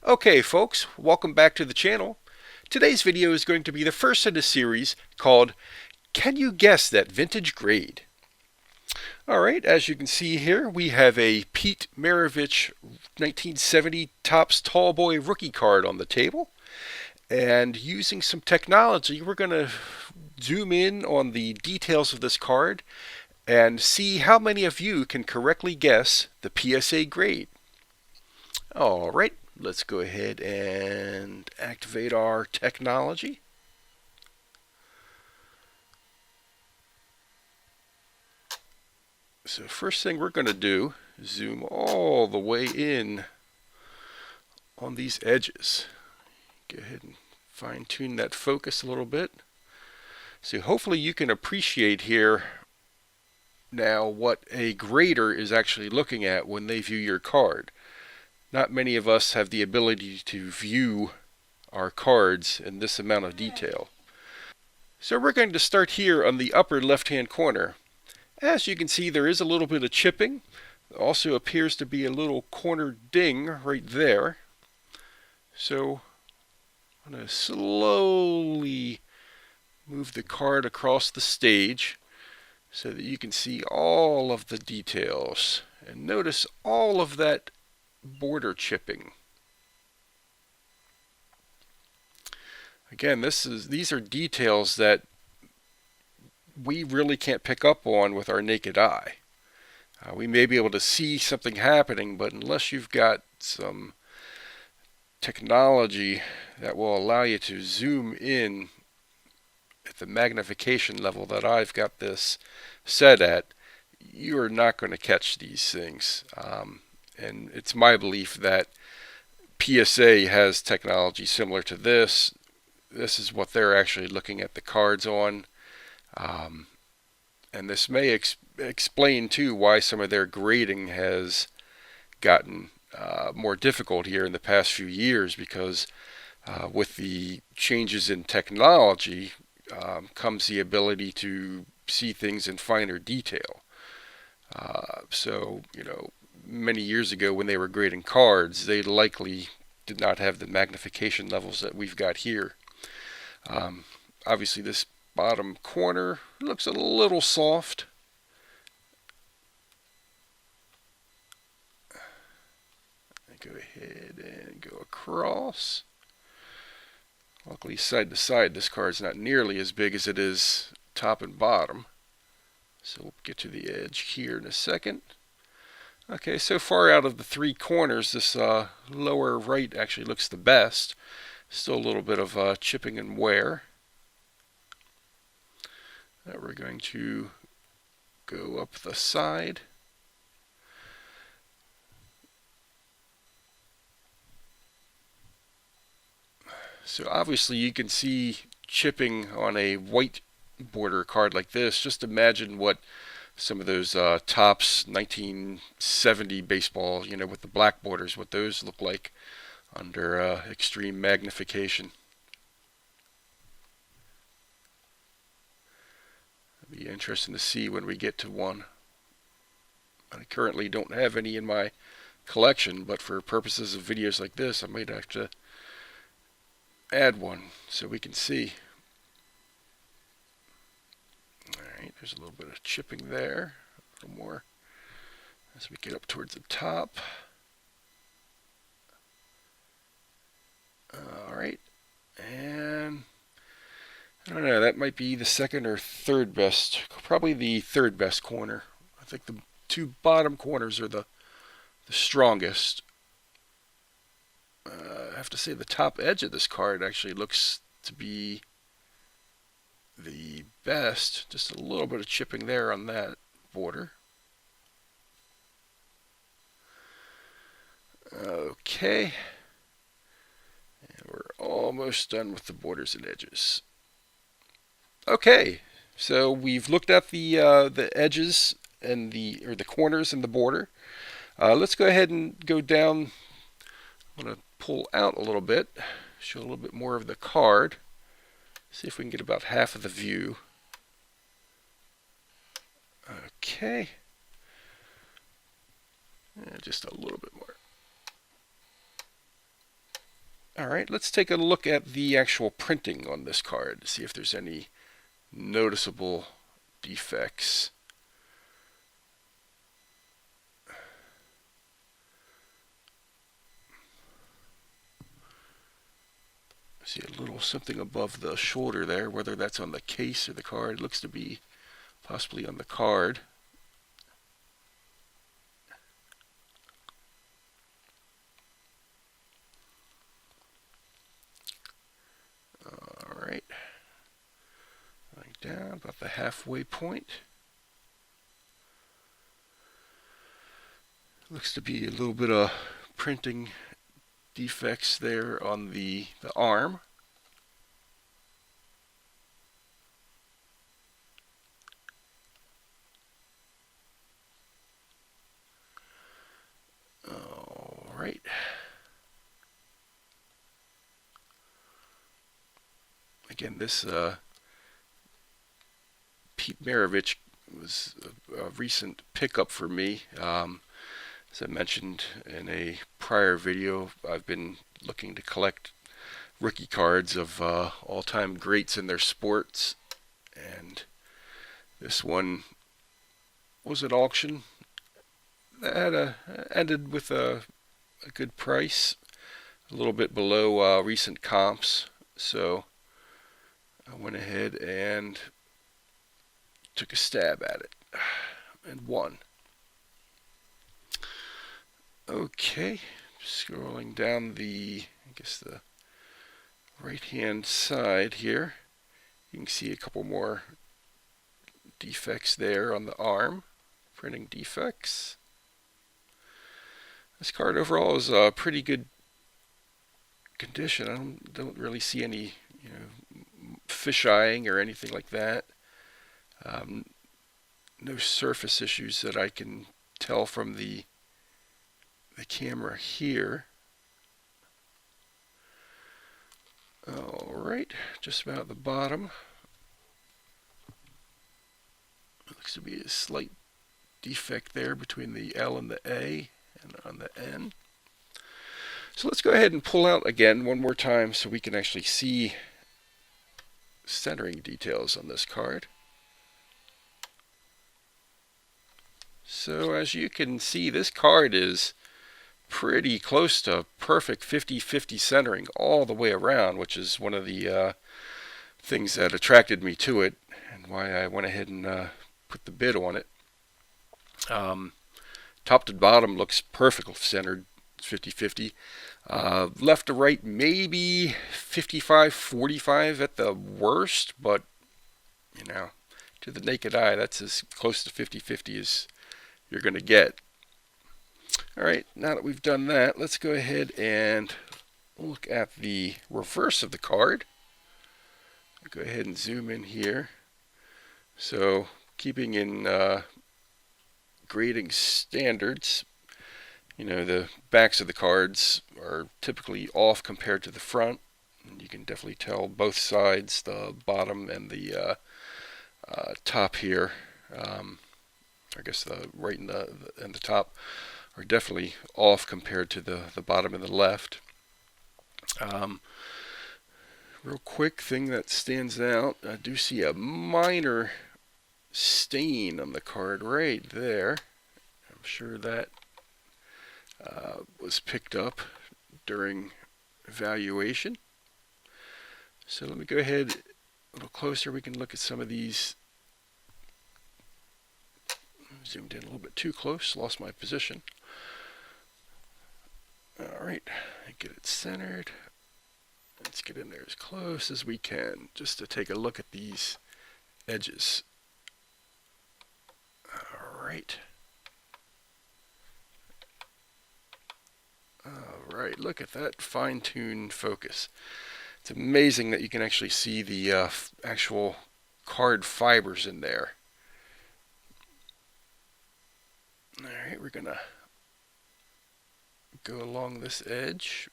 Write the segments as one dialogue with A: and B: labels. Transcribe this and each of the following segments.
A: Okay folks, welcome back to the channel. Today's video is going to be the first in a series called Can You Guess That Vintage Grade? Alright, as you can see here, we have a Pete Maravich 1970 Topps Tall Boy rookie card on the table. And using some technology, we're going to zoom in on the details of this card and see how many of you can correctly guess the PSA grade. Alright, let's go ahead and activate our technology. So first thing we're going to do is zoom all the way in on these edges. Go ahead and fine tune that focus a little bit. So hopefully you can appreciate here now what a grader is actually looking at when they view your card. Not many of us have the ability to view our cards in this amount of detail. So we're going to start here on the upper left-hand corner. As you can see, there is a little bit of chipping. There also appears to be a little corner ding right there. So I'm going to slowly move the card across the stage so that you can see all of the details. And notice all of that border chipping. Again, these are details that we really can't pick up on with our naked eye. We may be able to see something happening, but unless you've got some technology that will allow you to zoom in at the magnification level that I've got this set at, you are not going to catch these things. And it's my belief that PSA has technology similar to this. This is what they're actually looking at the cards on. And this may explain too why some of their grading has gotten more difficult here in the past few years, because with the changes in technology comes the ability to see things in finer detail. So, many years ago when they were grading cards, they likely did not have the magnification levels that we've got here. Obviously this bottom corner looks a little soft. Go ahead and go across. Luckily side to side this card's not nearly as big as it is top and bottom. So we'll get to the edge here in a second. Okay, so far out of the three corners, this lower right actually looks the best. Still a little bit of chipping and wear. Now we're going to go up the side. So obviously you can see chipping on a white border card like this. Just imagine what some of those Topps 1970 baseball, with the black borders, what those look like under extreme magnification. It'll be interesting to see when we get to one. I currently don't have any in my collection, but for purposes of videos like this, I might have to add one so we can see. Alright, there's a little bit of chipping there. A little more as we get up towards the top. Alright, and I don't know, that might be the second or third best, probably the third best corner. I think the two bottom corners are the strongest. I have to say the top edge of this card actually looks to be the best. Just a little bit of chipping there on that border. Okay. And we're almost done with the borders and edges. Okay, so we've looked at the edges and the corners and the border. Let's go ahead and go down. I'm going to pull out a little bit, show a little bit more of the card. See if we can get about half of the view. Okay. And just a little bit more. Alright, let's take a look at the actual printing on this card to see if there's any noticeable defects. See a little something above the shoulder there, whether that's on the case or the card. It looks to be possibly on the card. Alright, going down about the halfway point. Looks to be a little bit of printing defects there on the arm. All right. Again, this Pete Maravich was a recent pickup for me. As I mentioned in a prior video, I've been looking to collect rookie cards of all-time greats in their sports, and this one was at auction. That ended with a good price, a little bit below recent comps, so I went ahead and took a stab at it and won. Okay, scrolling down the right hand side here, you can see a couple more defects there on the arm, printing defects. This card overall is a pretty good condition. I don't really see any fish-eyeing or anything like that. No surface issues that I can tell from the camera here. Alright, just about the bottom. Looks to be a slight defect there between the L and the A and on the N. So let's go ahead and pull out again one more time so we can actually see centering details on this card. So as you can see, this card is pretty close to perfect 50-50 centering all the way around, which is one of the things that attracted me to it and why I went ahead and put the bid on it. Top to bottom looks perfectly centered, 50-50. Left to right maybe 55-45 at the worst, but to the naked eye that's as close to 50-50 as you're going to get. Alright, now that we've done that, let's go ahead and look at the reverse of the card. I'll go ahead and zoom in here. So, keeping in grading standards, the backs of the cards are typically off compared to the front. And you can definitely tell both sides, the bottom and the top here. I guess the right and the top are definitely off compared to the bottom and the left. Real quick thing that stands out, I do see a minor stain on the card right there. I'm sure that was picked up during evaluation. So let me go ahead a little closer. We can look at some of these. Zoomed in a little bit too close, lost my position. Alright, get it centered. Let's get in there as close as we can just to take a look at these edges. Alright. Alright, look at that fine-tuned focus. It's amazing that you can actually see the actual card fibers in there. Alright, we're going to go along this edge.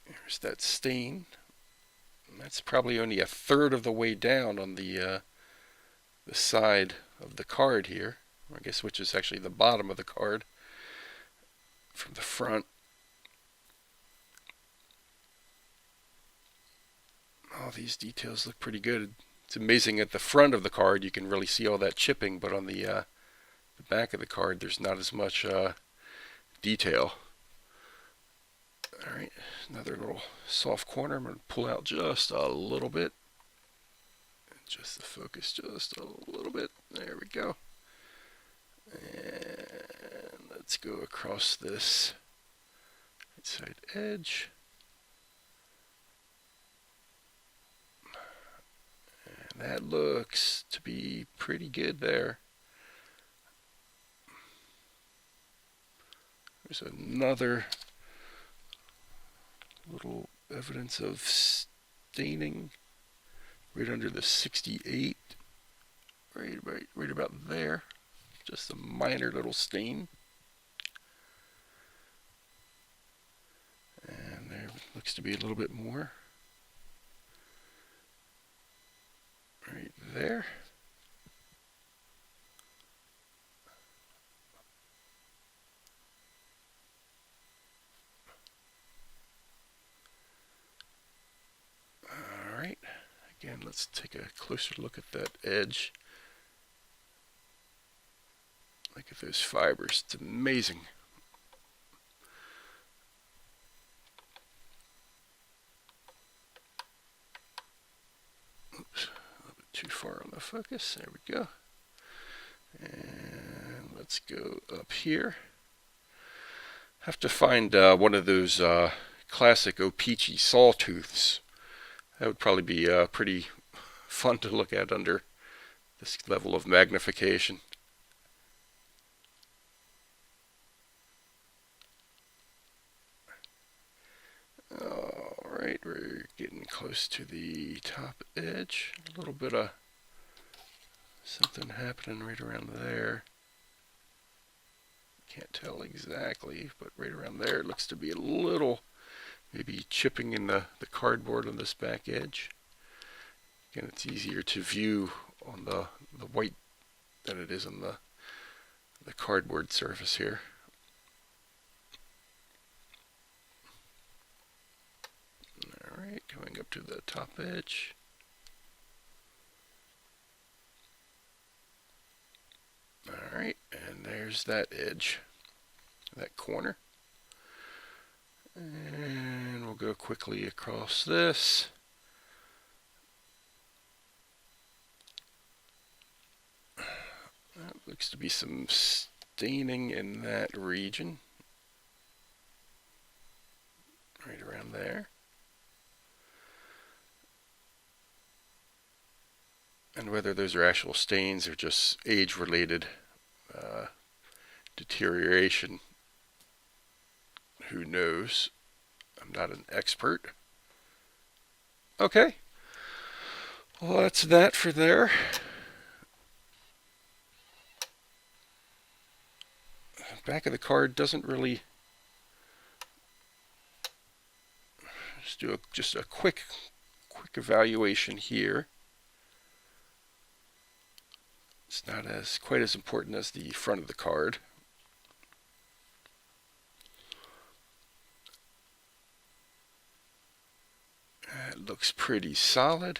A: There's that stain. That's probably only a third of the way down on the side of the card here. I guess which is actually the bottom of the card. from the front. All these details look pretty good. It's amazing at the front of the card you can really see all that chipping, but on the back of the card there's not as much detail. Alright, another little soft corner. I'm going to pull out just a little bit. Just the focus just a little bit. There we go. And let's go across this right side edge. And that looks to be pretty good there. There's another little evidence of staining right under the 68, right about there. Just a minor little stain. And there looks to be a little bit more right there. Alright, again, let's take a closer look at that edge. Look at those fibers, it's amazing. Oops, a little bit too far on the focus, there we go. And let's go up here. Have to find one of those classic O-Pee-Chee sawtooths. That would probably be pretty fun to look at under this level of magnification. Alright, we're getting close to the top edge. A little bit of something happening right around there. Can't tell exactly, but right around there it looks to be a little, maybe chipping in the cardboard on this back edge. Again, it's easier to view on the white than it is on the cardboard surface here. Alright, going up to the top edge. Alright, and there's that edge, that corner. And we'll go quickly across this. That looks to be some staining in that region. Right around there. And whether those are actual stains or just age-related deterioration, who knows? I'm not an expert. Okay. Well, that's that for there. Back of the card doesn't really. Let's do just a quick evaluation here. It's not quite as important as the front of the card. It looks pretty solid.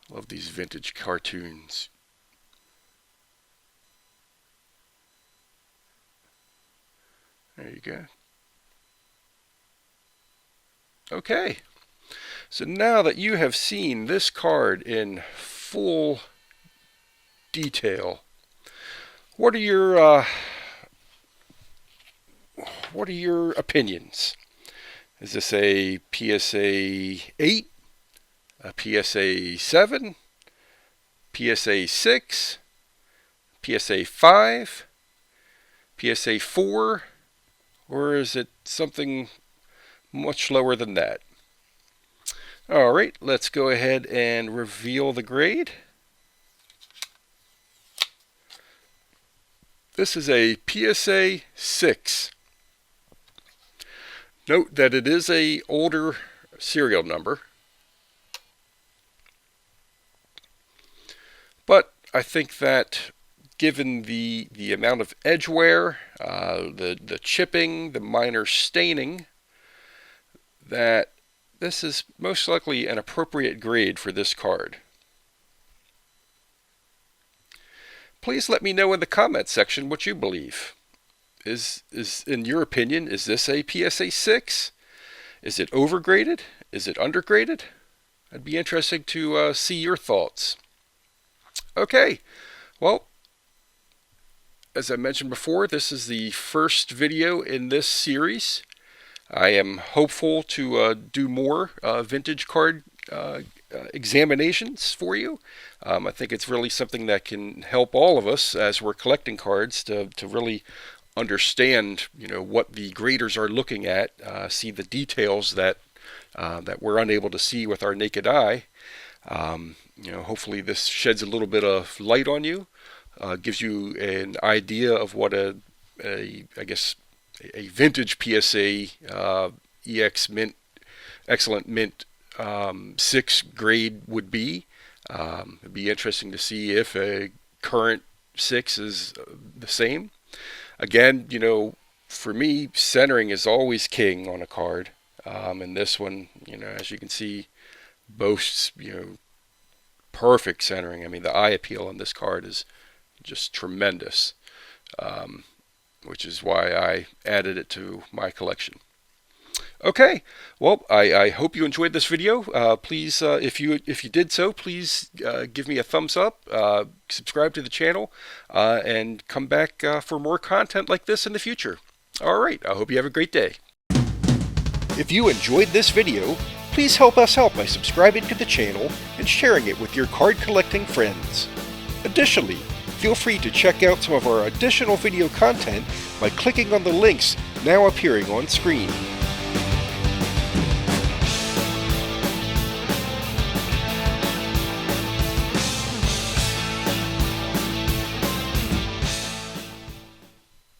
A: Love these vintage cartoons. There you go. Okay, so now that you have seen this card in full detail, what are your opinions? Is this a PSA 8, a PSA 7, PSA 6, PSA 5, PSA 4, or is it something much lower than that? Alright, let's go ahead and reveal the grade. This is a PSA 6. Note that it is an older serial number, But I think that given the amount of edge wear, the chipping, the minor staining, that this is most likely an appropriate grade for this card. Please let me know in the comments section what you believe. Is in your opinion, is this a PSA 6? Is it overgraded? Is it undergraded? It'd be interesting to see your thoughts. Okay, well, as I mentioned before, this is the first video in this series. I am hopeful to do more vintage card examinations for you. I think it's really something that can help all of us as we're collecting cards to really understand, what the graders are looking at, see the details that we're unable to see with our naked eye. Hopefully this sheds a little bit of light on you, gives you an idea of what a vintage PSA EX Mint, Excellent Mint 6 grade would be. It'd be interesting to see if a current 6 is the same. Again, for me, centering is always king on a card. And this one, as you can see, boasts, perfect centering. I mean, the eye appeal on this card is just tremendous, which is why I added it to my collection. Okay, well, I hope you enjoyed this video. Please, if you did so, please give me a thumbs up, subscribe to the channel, and come back for more content like this in the future. All right, I hope you have a great day. If you enjoyed this video, please help us out by subscribing to the channel and sharing it with your card collecting friends. Additionally, feel free to check out some of our additional video content by clicking on the links now appearing on screen.